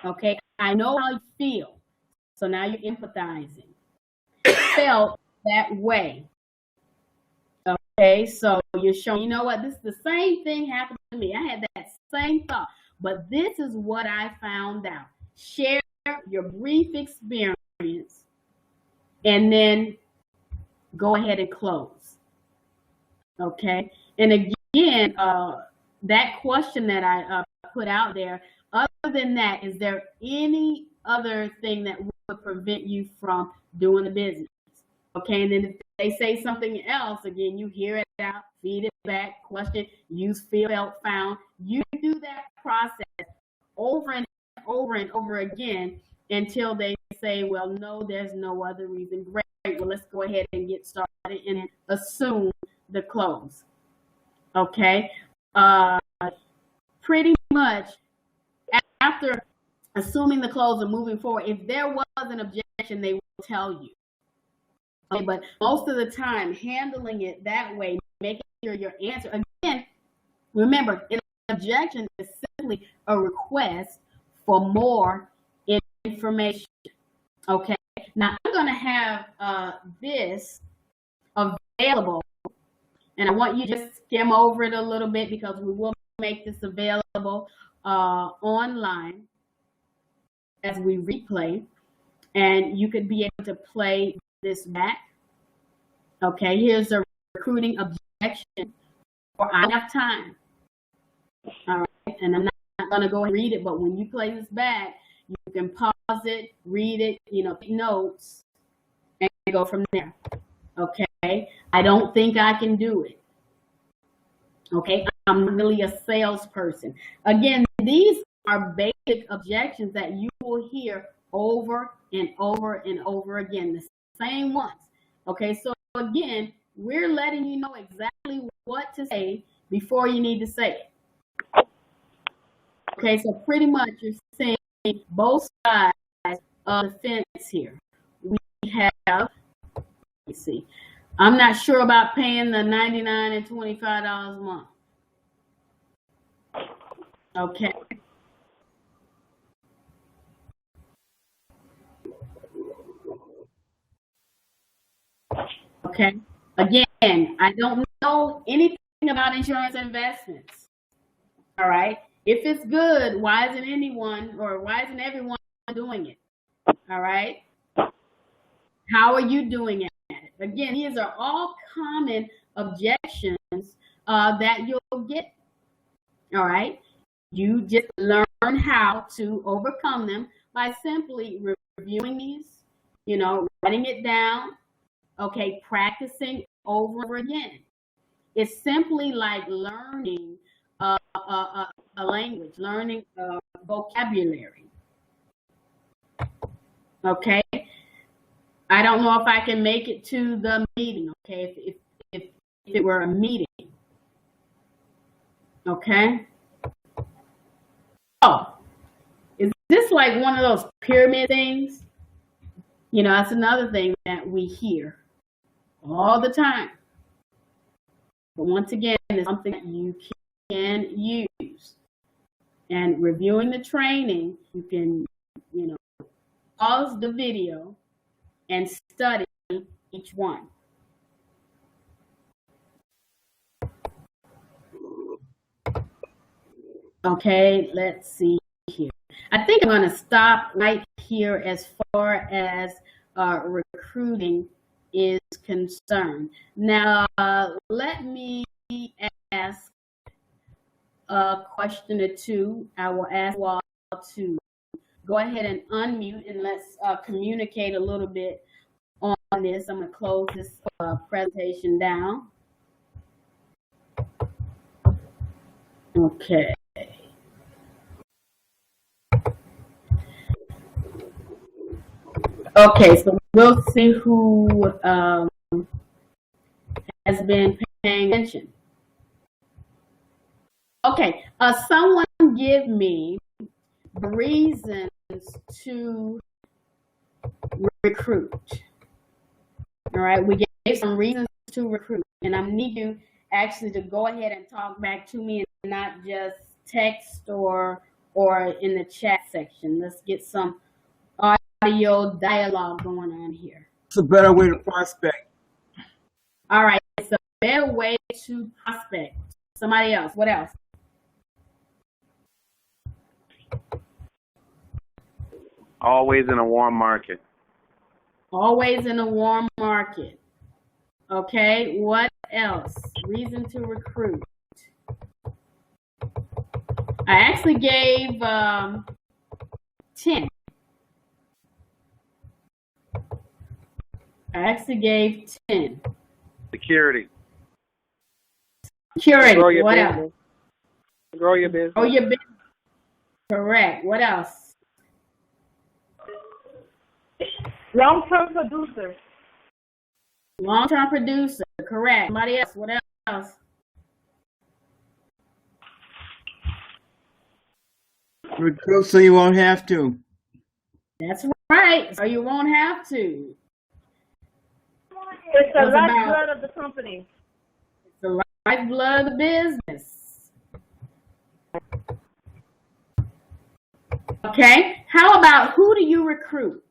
Okay. I know how you feel. So now you're empathizing. Felt that way. Okay, so you're showing, you know what, this is the same thing happened to me. I had that same thought, but this is what I found out. Share your brief experience and then go ahead and close. Okay, and again, that question that I put out there, other than that, is there any other thing that would prevent you from doing the business? Okay, and then if they say something else, again, you hear it out, feed it back, question, use feel, felt, found. You do that process over and over and over again until they say, well, no, there's no other reason. Great, well, let's go ahead and get started and assume the close. Okay, pretty much after assuming the close and moving forward, if there was an objection, they will tell you. Okay, but most of the time, handling it that way, making sure your answer, again, remember, an objection is simply a request for more information. Okay, now I'm going to have this available, and I want you to just skim over it a little bit because we will make this available online as we replay, and you could be able to play this back. Okay, here's a recruiting objection for I don't have time. All right, and I'm not going to go and read it, but when you play this back, you can pause it, read it, take notes, and go from there. Okay, I don't think I can do it. Okay, I'm really a salesperson. Again, these are basic objections that you will hear over and over and over again, the same ones. Okay, so again, we're letting you know exactly what to say before you need to say it. Okay, so pretty much you're saying both sides of the fence here. We have, let's see, I'm not sure about paying the $99 and $25 a month. Okay. Okay. Again, I don't know anything about insurance investments. All right. If it's good, why isn't everyone doing it? All right. How are you doing it? Again, these are all common objections that you'll get. All right. You just learn how to overcome them by simply reviewing these, writing it down. Okay, practicing over again. It's simply like learning a language, learning vocabulary. Okay, I don't know if I can make it to the meeting. Okay, if it were a meeting. Okay. Oh, is this like one of those pyramid things? That's another thing that we hear all the time. But once again, it's something that you can use. And reviewing the training, you can, pause the video and study each one. Okay, let's see here. I think I'm going to stop right here as far as recruiting is concerned. Now, let me ask a question or two. I will ask you all to go ahead and unmute and let's communicate a little bit on this. I'm going to close this presentation down. Okay. Okay, so we'll see who has been paying attention. Okay, someone give me the reasons to recruit. All right, we gave some reasons to recruit, and I need you actually to go ahead and talk back to me and not just text or in the chat section. Let's get some audio dialogue going on here. It's a better way to prospect. All right, it's a better way to prospect. Somebody else, what else? Always in a warm market. Always in a warm market. Okay, what else? Reason to recruit. I actually gave 10. I actually gave 10. Security. Security, Grow your what business. else? Grow your business. Oh, your business. Correct. What else? Long-term producer. Long-term producer. Correct. Somebody else. What else? Recruit so you won't have to. That's right. So you won't have to. It's the What's about- lifeblood of the company. It's the lifeblood of the business. Okay. How about who do you recruit?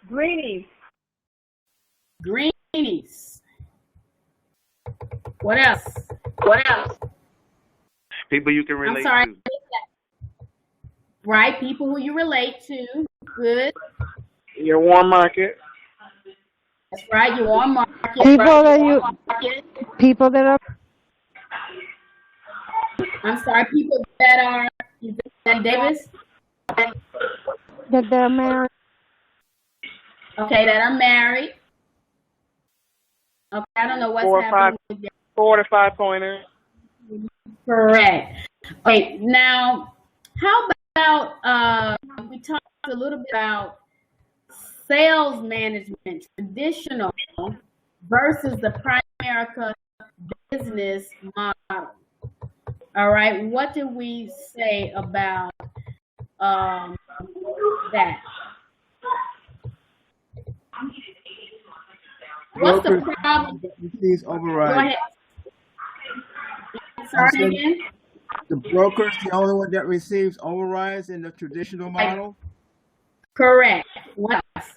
Greenies. Greenies. What else? People you can relate I'm sorry. to. Right. People who you relate to. Good. Your warm market. That's right. You're on market. People that You're you- on market. People that are I'm sorry. People that are. Is that Davis? that they're married. Okay, that are married. Okay, I don't know what's 4 or happening 5, with that. 4 to 5 pointers. Correct. Okay, now how about we talked a little bit about sales management, traditional versus the Primerica business model. All right, what did we say about that? What's the problem? Please Go override. ahead. Sorry again? The broker's the only one that receives overrides in the traditional model. Correct. What else?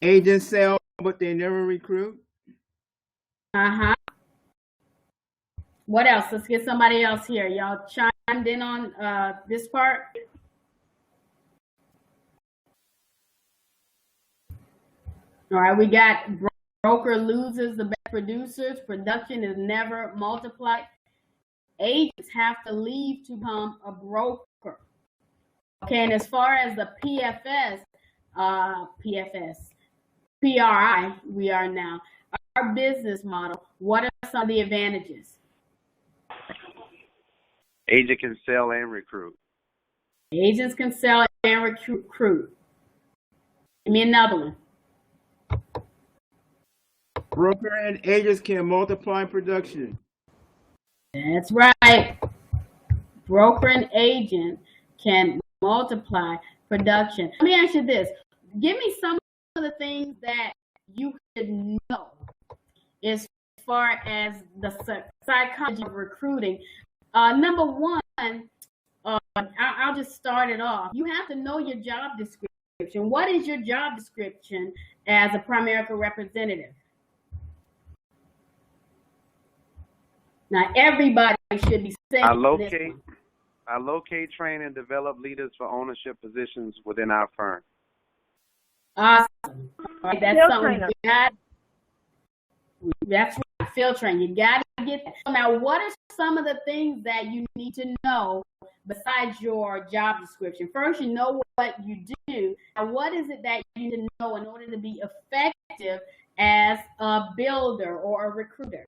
Agents sell, but they never recruit. Uh-huh. What else? Let's get somebody else here. Y'all chimed in on this part? All right, we got broker loses the best producers. Production is never multiplied. Agents have to leave to become a broker. Okay, and as far as the PRI, we are now. Our business model, what are some of the advantages? Agent can sell and recruit. Agents can sell and recruit. Give me another one. Broker and agents can multiply production. That's right. Broker and agent can multiply production. Let me ask you this. Give me some of the things that you should know as far as the psychology of recruiting. Number one, I'll just start it off. You have to know your job description. What is your job description as a Primerica representative? Now, everybody should be saying I locate, train, and develop leaders for ownership positions within our firm. Awesome. All right, that's something you got. That's right, field training. You got to get that. Now, what are some of the things that you need to know besides your job description? First, you know what you do. Now, what is it that you need to know in order to be effective as a builder or a recruiter?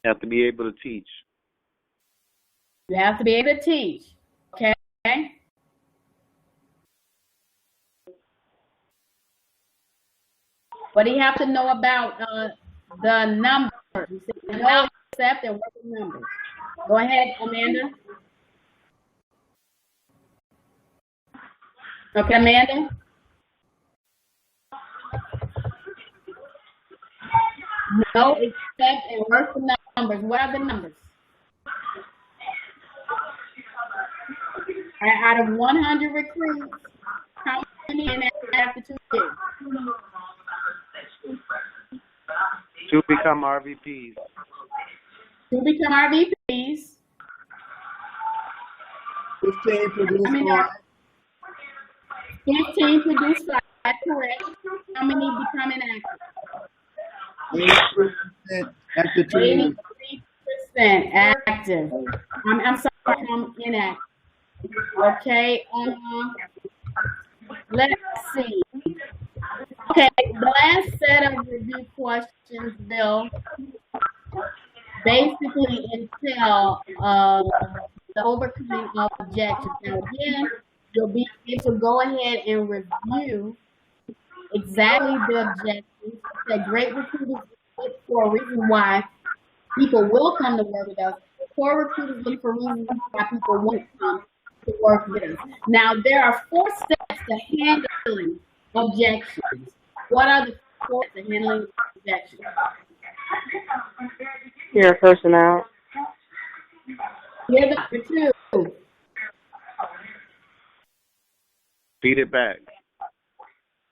You have to be able to teach. You have to be able to teach. Okay? What do you have to know about the numbers? You said know, accept, and work with numbers. Go ahead, Amanda. Okay, Amanda? No, accept, and work with numbers. What are the numbers? Out of 100 recruits, how many in after 2 years? 2 become RVPs. 2 become RVPs. 15 produce 5. 15 produce 5, correct. How many become inactive? 83% after 2 years. 83% active. I'm sorry, I'm inactive. Okay, let's see. Okay, the last set of review questions, Bill, basically entail the overcoming of objections. Now, again, you'll be able to go ahead and review exactly the objections. That great recruiters look for a reason why people will come to work with us. Poor recruiters look for reasons why people won't come to work with us. Now, there are 4 steps to handling objections. What are the 4 steps to handling objections? Hear a person out. Here's number 2. Feed it back.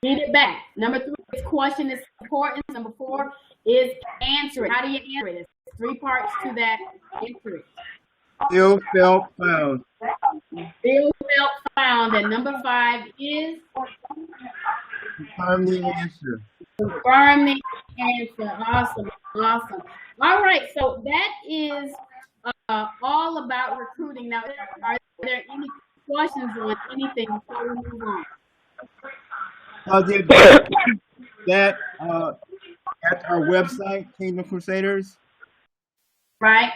Feed it back. Number 3 is question is important. Number 4 is answer it. How do you answer it? There's 3 parts to that answer it. Still felt found. Still felt found. And number 5 is Confirm the answer. confirm the answer. Awesome. Awesome. All right. So that is all about recruiting. Now, are there any questions on anything before we move on? That at our website, Kingdom Crusaders. Right.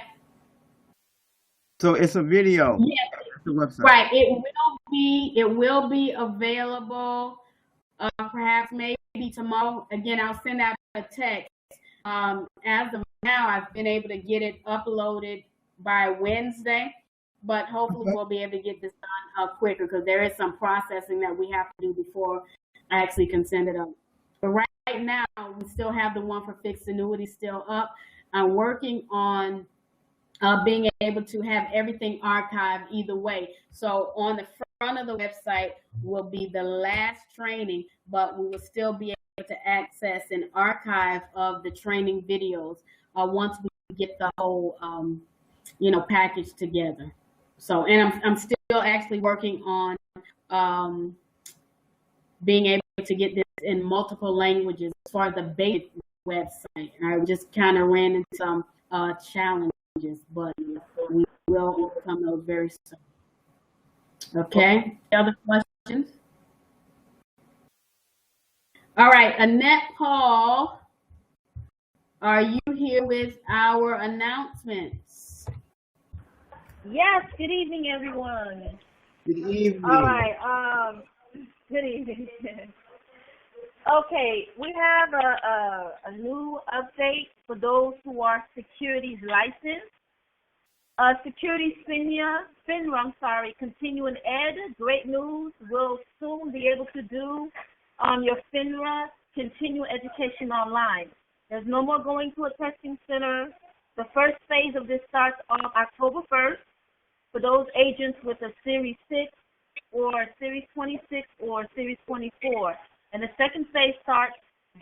So it's a video. Yes. At the website. Right. It will be available. Perhaps maybe tomorrow. Again, I'll send out a text. As of now, I've been able to get it uploaded by Wednesday, but hopefully we'll be able to get this done quicker because there is some processing that we have to do before I actually can send it up. But right now, we still have the one for fixed annuities still up. I'm working on being able to have everything archived either way. So on the front of the website will be the last training, but we will still be able to access an archive of the training videos once we get the whole, package together. So, and I'm still actually working on being able to get this in multiple languages as far as the basic website. I just kind of ran into some challenges, but we will overcome those very soon. Okay, other questions? All right, Annette Paul, are you here with our announcements? Yes, good evening, everyone. Good evening. All right, good evening. Okay, we have a new update for those who are securities licensed. Security FINRA, continuing ed. Great news. We'll soon be able to do your FINRA continuing education online. There's no more going to a testing center. The first phase of this starts on October 1st for those agents with a Series 6 or Series 26 or Series 24. And the second phase starts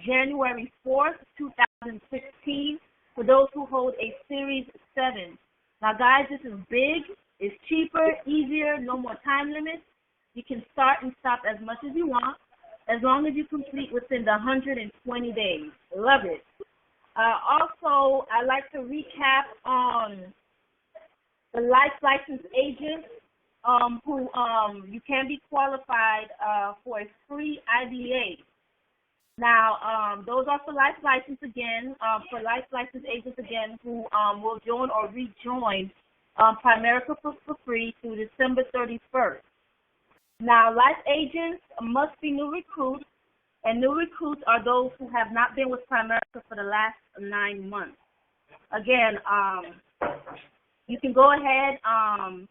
January 4th, 2016 for those who hold a Series 7. Now, guys, this is big. It's cheaper, easier, no more time limits. You can start and stop as much as you want, as long as you complete within the 120 days. Love it. Also, I'd like to recap on the life license agents who you can be qualified for a free IDA. Now, those are for life license again, for life license agents again who will join or rejoin Primerica for free through December 31st. Now, life agents must be new recruits, and new recruits are those who have not been with Primerica for the last 9 months. Again, you can go ahead and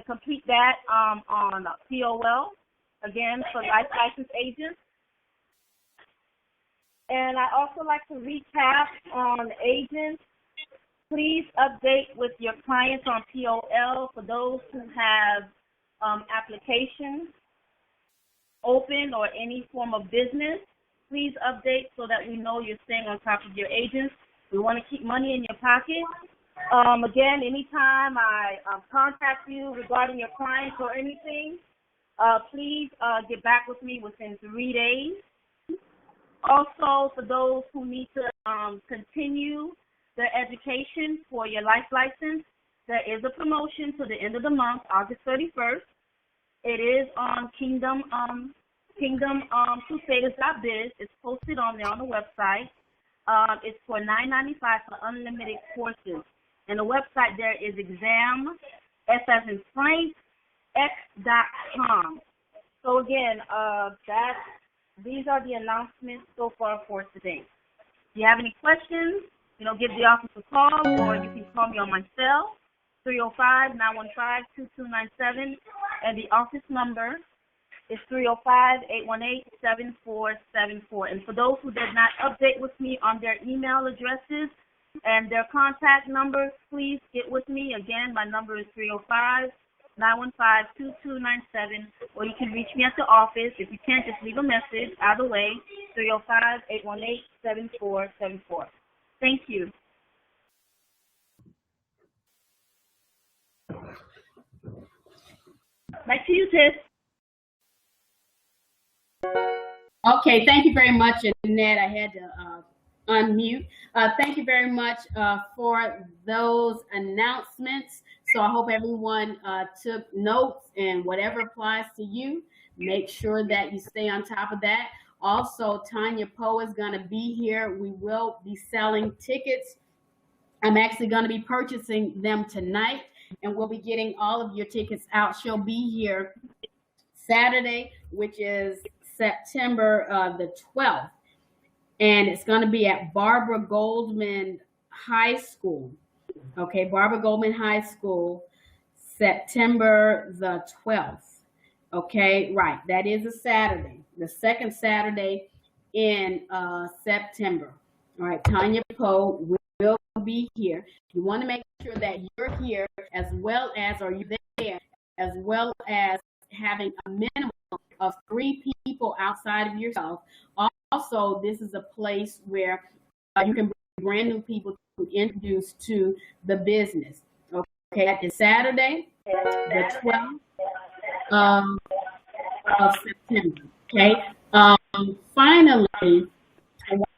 complete that on POL, again, for life license agents. And I also like to recap on agents. Please update with your clients on POL for those who have applications open or any form of business. Please update so that we know you're staying on top of your agents. We want to keep money in your pocket. Again, anytime I contact you regarding your clients or anything, please get back with me within 3 days. Also, for those who need to continue their education for your life license, there is a promotion to the end of the month, August 31st. It is on KingdomCrusaders.biz. It's posted on there on the website. It's for $9.95 for unlimited courses. And the website there is exam, S as in Frank, X.com. So again, these are the announcements so far for today. If you have any questions, give the office a call, or you can call me on my cell, 305-915-2297, and the office number is 305-818-7474. And for those who did not update with me on their email addresses and their contact numbers, please get with me. Again, my number is 305-915-2297, or you can reach me at the office. If you can't, just leave a message. Either way, 305-818-7474. Thank you. Back to you, Tiff. Okay, thank you very much, Annette. I had to unmute. Thank you very much for those announcements. So I hope everyone took notes, and whatever applies to you, make sure that you stay on top of that. Also, Tanya Poe is going to be here. We will be selling tickets. I'm actually going to be purchasing them tonight, and we'll be getting all of your tickets out. She'll be here Saturday, which is September the 12th, and it's going to be at Barbara Goldman High School. Okay, Barbara Goldman High School, September the 12th. Okay, right, that is a Saturday, the second Saturday in September. All right, Tanya Poe will be here. You want to make sure that you're here as well as, or you're there, as well as having a minimum of 3 people outside of yourself. Also, this is a place where you can bring brand new people to introduce to the business. Okay, that is Saturday, the 12th of September. Okay. Finally, I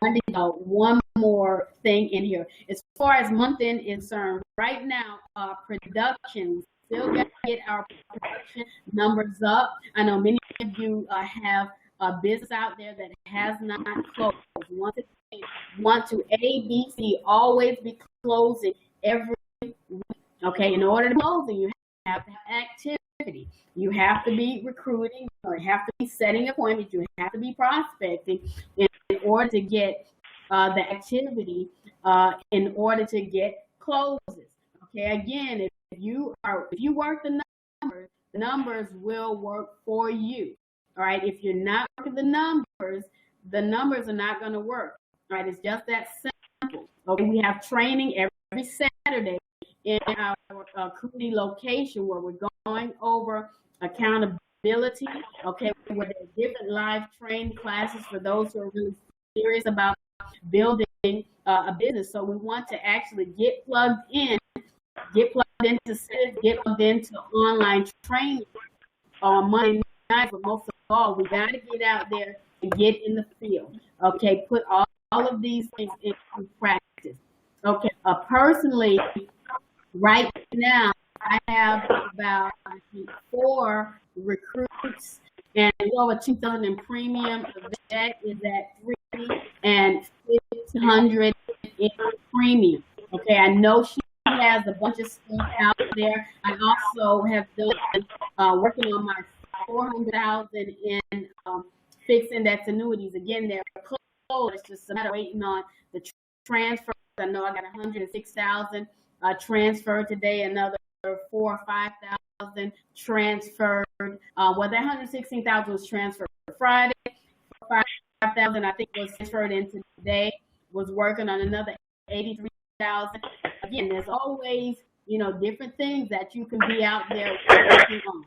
wanted to know one more thing in here. As far as month end is concerned, right now, production, still got to get our production numbers up. I know many of you have a business out there that has not closed. Want to ABC always be closing every week. Okay, in order to close, you have to have activity. You have to be recruiting, or you have to be setting appointments, you have to be prospecting in order to get the activity, in order to get closes. Okay, again, if if you work the numbers will work for you. All right. If you're not working the numbers are not going to work. All right. It's just that simple. Okay. We have training every Saturday in our Cooney location where we're going over accountability. Okay. Where there's different live training classes for those who are really serious about building a business. So we want to actually get plugged into online training on Monday night, but most of all, we got to get out there and get in the field. Okay, put all of these things into practice. Okay, personally, right now, I have about 4 recruits and over 2,000 in premium. The vet is at 3 and 1,500 in premium. Okay, I know she has a bunch of stuff out there. I also have done working on my 400,000 in fixed index annuities. Again, they're closed. It's just a matter of waiting on the transfer. I know I got 106,000 transferred today. Another 4,000 or 5,000 transferred. Well, that 116,000 was transferred Friday. 5,000 I think was transferred in today. Was working on another 83,000. Again, there's always, different things that you can be out there working on.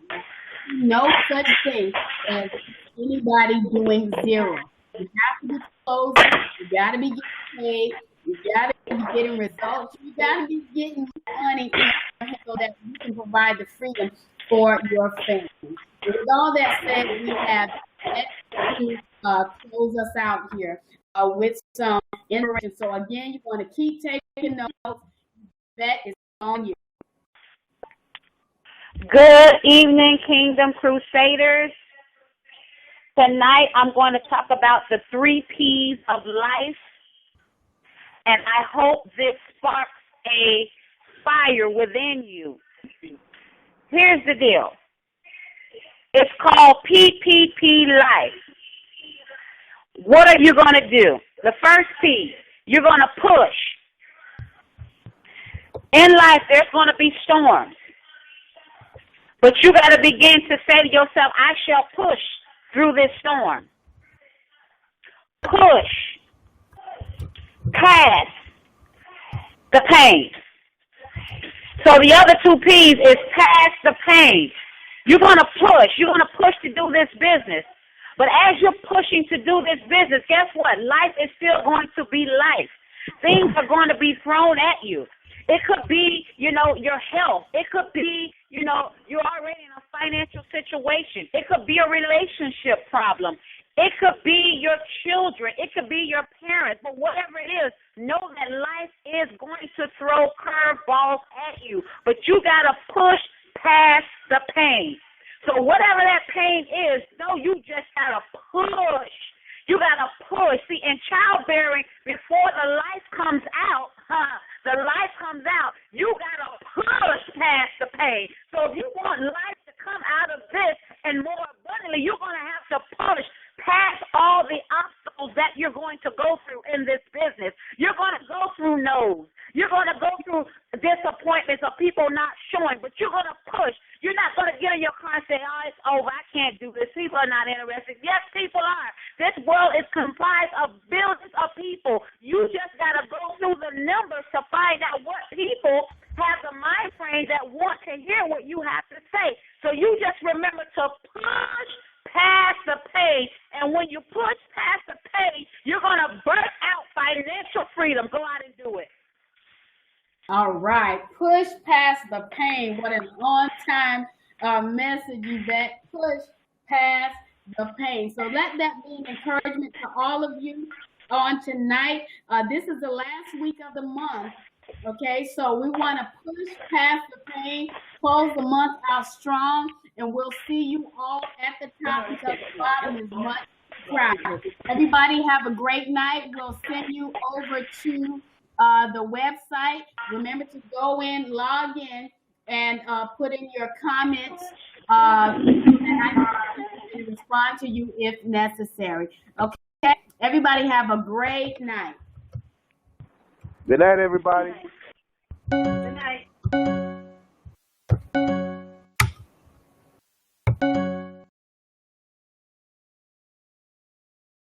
No such thing as anybody doing zero. You have to be closing. You got to be getting paid. You got to be getting results. You got to be getting money so that you can provide the freedom for your family. With all that said, we have to close us out here with some information. So again, you want to keep taking notes. That is on you. Good evening, Kingdom Crusaders. Tonight I'm going to talk about the 3 P's of life, and I hope this sparks a fire within you. Here's the deal. It's called PPP Life. What are you going to do? The first P, you're going to push. In life, there's going to be storms. But you got to begin to say to yourself, I shall push through this storm. Push past the pain. So the other 2 P's is past the pain. You're going to push. You're going to push to do this business. But as you're pushing to do this business, guess what? Life is still going to be life. Things are going to be thrown at you. It could be, your health. It could be, you're already in a financial situation. It could be a relationship problem. It could be your children. It could be your parents. But whatever it is, know that life is going to throw curveballs at you. But you got to push past the pain. So whatever that pain is, know you just got to push. You got to push. See, in childbearing, before the life comes out, you got to push past the pain. So if you want life to come out of this and more abundantly, you're going to have to push past all the obstacles that you're going to go through in this business. You're going to go through no's. You're going to go through disappointments of people not showing, but you're going to push. You're not going to get in your car and say, oh, it's over. I can't do this. People are not interested. Yes, people are. This world is comprised of billions of people. You just got to go through the numbers to find out what people have the mind frame that want to hear what you have to say. So you just remember to push past the pain. And when you push past the pain, you're going to birth out financial freedom. Go out and do it. All right. Push past the pain. What an on-time message, Yvette. Push past the pain. So let that be an encouragement to all of you on tonight. This is the last week of the month. Okay, so we want to push past the pain, close the month out strong, and we'll see you all at the top because the bottom is much crowded. Everybody have a great night. We'll send you over to the website. Remember to go in, log in, and put in your comments, and I can respond to you if necessary. Okay, everybody have a great night. Good night, everybody. Good night.